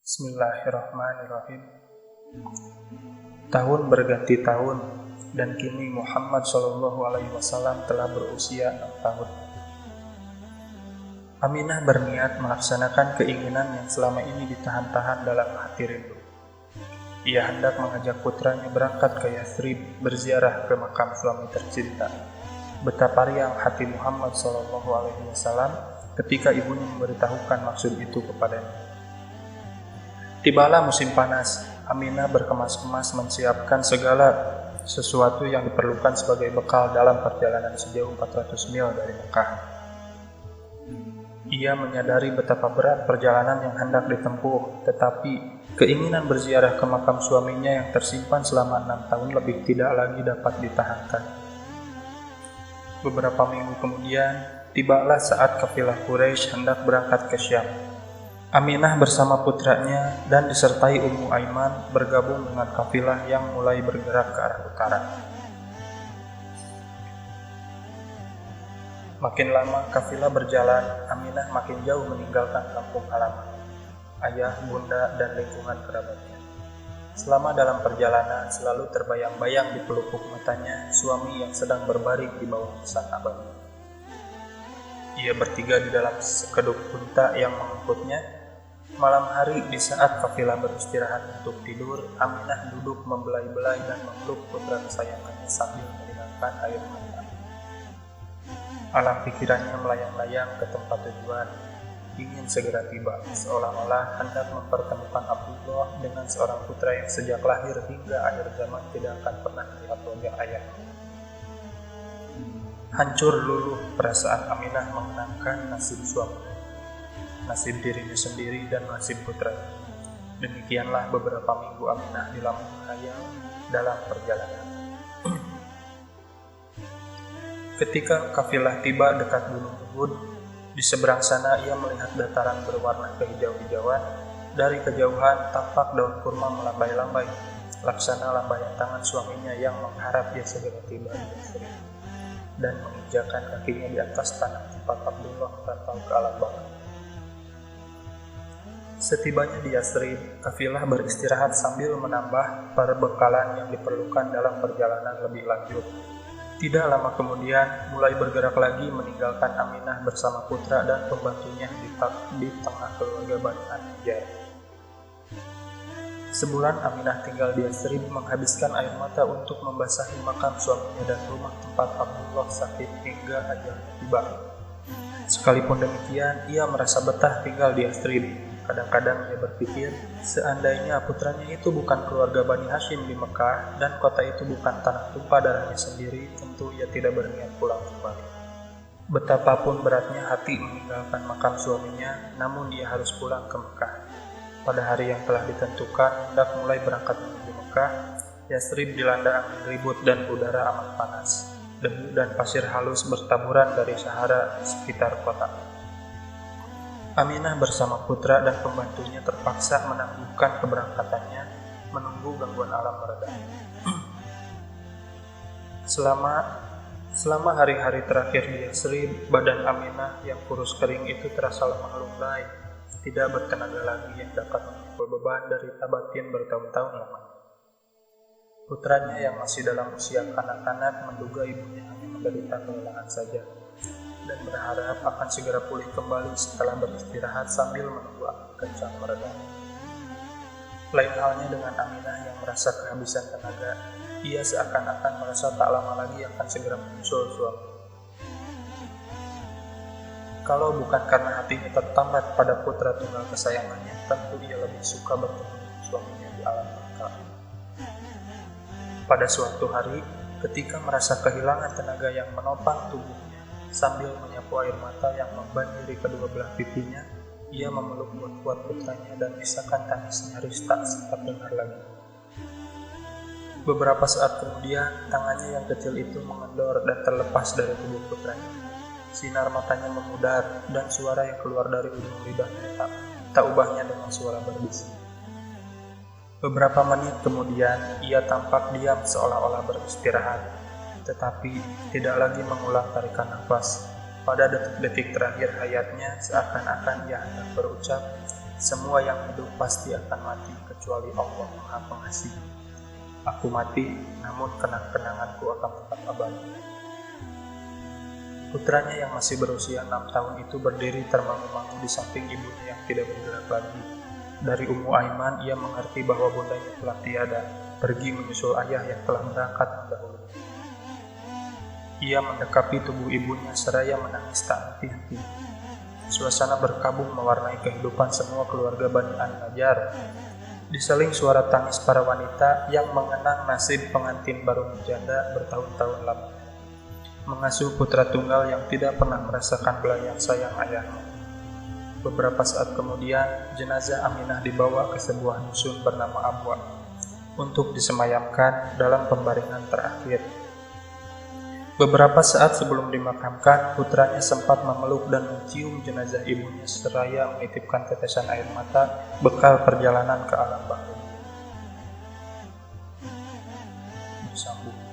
Bismillahirrahmanirrahim. Tahun berganti tahun, dan kini Muhammad SAW telah berusia 6 tahun. Aminah berniat melaksanakan keinginan yang selama ini ditahan-tahan dalam hati rindu. Ia hendak mengajak putranya berangkat ke Yathrib berziarah ke makam suami tercinta. Betapa riang hati Muhammad SAW ketika ibunya memberitahukan maksud itu kepadanya. Tibalah musim panas. Aminah berkemas-kemas menyiapkan segala sesuatu yang diperlukan sebagai bekal dalam perjalanan sejauh 400 mil dari Mekah. Ia menyadari betapa berat perjalanan yang hendak ditempuh, tetapi keinginan berziarah ke makam suaminya yang tersimpan selama 6 tahun lebih tidak lagi dapat ditahankan. Beberapa minggu kemudian, tibalah saat kafilah Quraisy hendak berangkat ke Syam. Aminah bersama putranya dan disertai Ummu Aiman bergabung dengan kafilah yang mulai bergerak ke arah utara. Makin lama kafilah berjalan, Aminah makin jauh meninggalkan kampung halaman, ayah, bunda, dan lingkungan kerabatnya. Selama dalam perjalanan selalu terbayang-bayang di pelupuk matanya suami yang sedang berbaring di bawah sang abang. Ia bertiga di dalam sekeduk unta yang mengangkutnya. Malam hari di saat kafilah beristirahat untuk tidur, Aminah duduk membelai-belai dan memeluk putra kesayangannya sambil menghilangkan air mata. Alam pikirannya melayang-layang ke tempat tujuan, ingin segera tiba, seolah-olah hendak mempertemukan Abdullah dengan seorang putra yang sejak lahir hingga akhir zaman tidak akan pernah melihat wajah ayahnya. Hancur luluh perasaan Aminah mengenangkan nasib suami, nasib dirinya sendiri, dan nasib putranya. Demikianlah beberapa minggu Aminah dilamun khayal dalam perjalanan. Ketika kafilah tiba dekat Gunung Uhud, di seberang sana ia melihat dataran berwarna kehijau-hijauan. Dari kejauhan tampak daun kurma melambai-lambai, laksana lambaian tangan suaminya yang mengharap ia segera tiba di Yathrib dan menginjakan kakinya di atas tanah tempat Abdullah merantau ke alam baka. Setibanya di Yathrib, kafilah beristirahat sambil menambah perbekalan yang diperlukan dalam perjalanan lebih lanjut. Tidak lama kemudian, mulai bergerak lagi meninggalkan Aminah bersama putra dan pembantunya di tengah keluarga Bani An-Najjar. Sebulan Aminah tinggal di Yathrib menghabiskan air mata untuk membasahi makam suaminya dan rumah tempat Abdullah sakit hingga ajalnya tiba. Sekalipun demikian, ia merasa betah tinggal di Yathrib. Kadang-kadang ia berpikir, seandainya putranya itu bukan keluarga Bani Hashim di Mekah dan kota itu bukan tanah tumpah darahnya sendiri, tentu ia tidak berniat pulang kembali. Betapapun beratnya hati meninggalkan makam suaminya, namun ia harus pulang ke Mekah. Pada hari yang telah ditentukan, hendak mulai berangkat menuju Mekah, Yathrib dilanda angin ribut dan udara amat panas. Debu dan pasir halus bertaburan dari Sahara sekitar kota. Aminah bersama putra dan pembantunya terpaksa menangguhkan keberangkatannya, menunggu gangguan alam mereda. Selama hari-hari terakhir di Yathrib, badan Aminah yang kurus kering itu terasa lemah lunglai, tidak bertenaga lagi yang dapat memikul beban dari batin bertahun-tahun lamanya. Putranya yang masih dalam usia kanak-kanak menduga ibunya hanya menderita kelelahan saja, dan berharap akan segera pulih kembali setelah beristirahat sambil menunggu angin kencang mereda. Lain halnya dengan Aminah yang merasa kehabisan tenaga, ia seakan-akan merasa tak lama lagi akan segera menyusul suami. Kalau bukan karena hatinya tertambat pada putra tunggal kesayangannya, tentu ia lebih suka bertemu dengan suaminya di alam baka. Pada suatu hari, ketika merasa kehilangan tenaga yang menopang tubuhnya, sambil menyapu air mata yang membanjiri kedua belah pipinya, ia memeluk kuat-kuat putranya dan isakan tangis nyaris tak sempat dengar lagi. Beberapa saat kemudian, tangannya yang kecil itu mengendor dan terlepas dari tubuh putranya. Sinar matanya memudar dan suara yang keluar dari ujung lidahnya tak ubahnya dengan suara berbisik. Beberapa menit kemudian, ia tampak diam seolah-olah beristirahat, tetapi tidak lagi mengulang tarikan nafas. Pada detik-detik terakhir hayatnya, seakan-akan ia hendak berucap, Semua yang hidup pasti akan mati kecuali Allah Maha Pengasih. Aku mati, namun kenang-kenanganku akan tetap abadi. Putranya yang masih berusia 6 tahun itu berdiri termangu-mangu di samping ibunya yang tidak bergerak lagi. Dari Ummu Aiman, ia mengerti bahwa bundanya telah tiada, pergi menyusul ayah yang telah berangkat mendahului. Ia mendekati tubuh ibunya seraya menangis tak henti-henti. Suasana berkabung mewarnai kehidupan semua keluarga Bani An-Najjar. Diseling suara tangis para wanita yang mengenang nasib pengantin baru menjanda bertahun-tahun lamanya, mengasuh putra tunggal yang tidak pernah merasakan belayang sayang ayahnya. Beberapa saat kemudian, jenazah Aminah dibawa ke sebuah dusun bernama Abwa untuk disemayamkan dalam pembaringan terakhir. Beberapa saat sebelum dimakamkan, putranya sempat memeluk dan mencium jenazah ibunya seraya menitipkan tetesan air mata bekal perjalanan ke alam barzakh. Disambung.